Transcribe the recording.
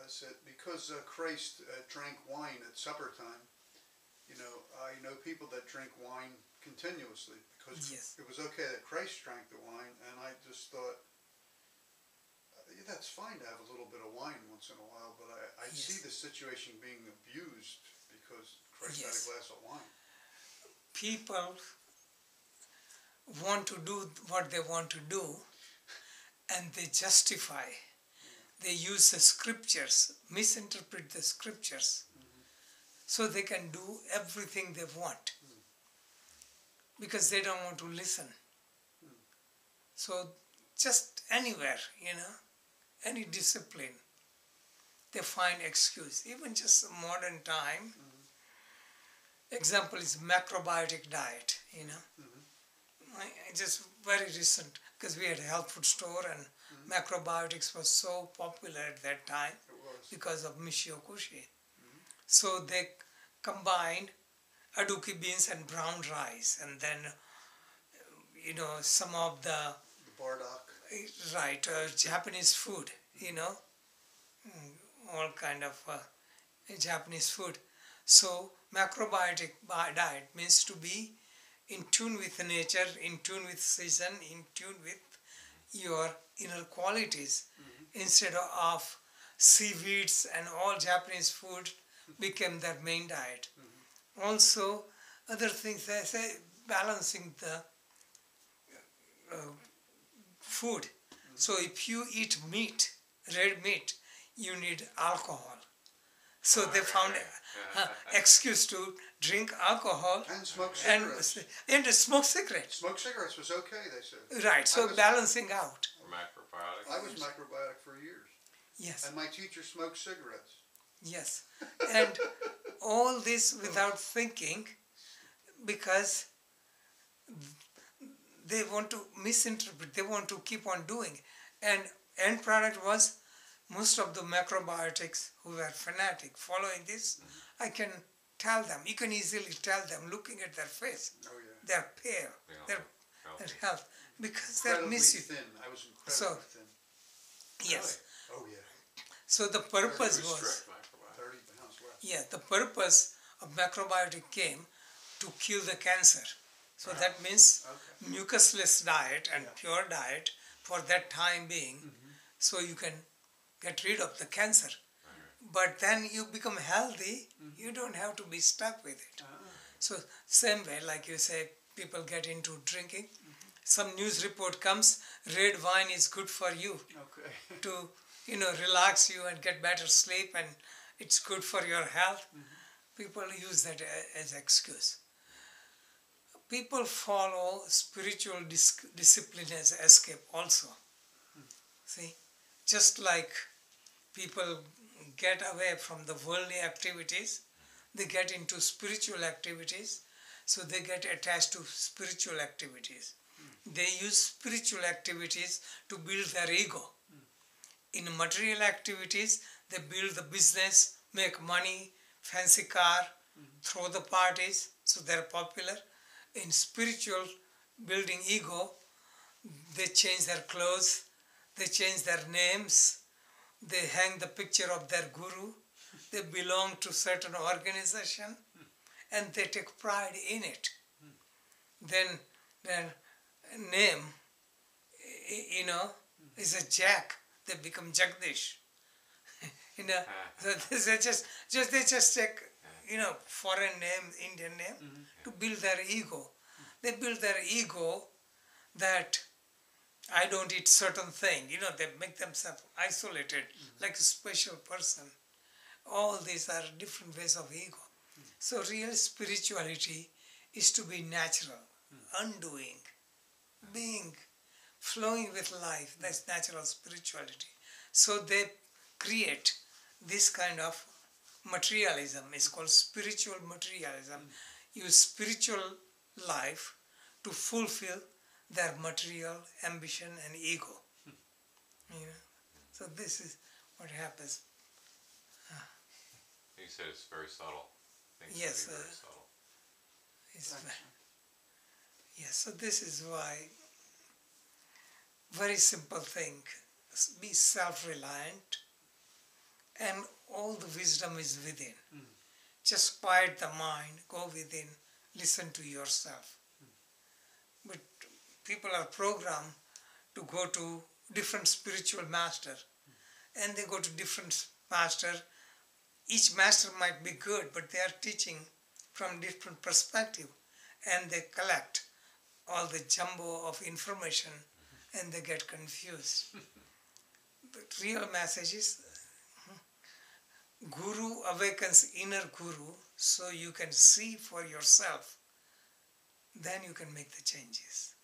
I said, because Christ drank wine at supper time, I know people that drink wine continuously because Yes. it was okay that Christ drank the wine, and I just thought, yeah, that's fine to have a little bit of wine once in a while, but I Yes. see the situation being abused because Christ had a Yes. glass of wine. People want to do what they want to do, and they justify. They use the scriptures, misinterpret the scriptures, so they can do everything they want because they don't want to listen. So just anywhere, any discipline, they find excuse. Even just modern time, example is macrobiotic diet, I just very recent, because we had a health food store and macrobiotics was so popular at that time because of Michio Kushi. So they combined aduki beans and brown rice, and then some of the Bardock. right Japanese food, all kind of Japanese food. So macrobiotic diet means to be in tune with nature, in tune with season, in tune with your inner qualities, instead of seaweeds and all Japanese food became their main diet. Also, other things, I say, balancing the food. So if you eat meat, red meat, you need alcohol. So they found excuse to drink alcohol And smoke cigarettes. And smoke cigarettes. Smoke cigarettes was okay, they said. Right, so balancing out. Macrobiotic. I was macrobiotic for years. Yes. And my teacher smoked cigarettes. Yes. And all this without thinking, because they want to misinterpret, they want to keep on doing. And end product was most of the macrobiotics who were fanatic following this, I can tell them, you can easily tell them looking at their face. Oh, yeah. They're pale, their health, because they're Incredibly misused. thin. I was incredibly thin. Yes. Oh, yeah. So the purpose was, 30 pounds less. yeah, the purpose of macrobiotic came to kill the cancer. So that means mucusless diet and pure diet for that time being, so you can get rid of the cancer. But then you become healthy, you don't have to be stuck with it. So same way, like you say, people get into drinking. Some news report comes, red wine is good for you to, relax you and get better sleep, and it's good for your health. People use that as excuse. People follow spiritual discipline as escape also. See, just like people get away from the worldly activities, they get into spiritual activities, so they get attached to spiritual activities. They use spiritual activities to build their ego. In material activities, they build the business, make money, fancy car, throw the parties, so they're popular. In spiritual building ego, they change their clothes, they change their names, they hang the picture of their guru, they belong to certain organization, and they take pride in it. Then their name, is a Jack, they become Jagdish. So they just take, foreign name, Indian name, to build their ego. They build their ego that I don't eat certain thing. They make themselves isolated, like a special person. All these are different ways of ego. So real spirituality is to be natural, undoing, being, flowing with life. That's natural spirituality. So they create this kind of materialism. It's called spiritual materialism. Use spiritual life to fulfill their material ambition and ego. So this is what happens. You said it's very subtle. Things Yes, can be very subtle. Yes, so this is why, very simple thing, be self-reliant and all the wisdom is within. Just quiet the mind, go within, listen to yourself. But people are programmed to go to different spiritual master, and they go to different master. Each master might be good, but they are teaching from different perspective, and they collect all the jumbo of information and they get confused. The real message is Guru awakens inner Guru so you can see for yourself. Then you can make the changes.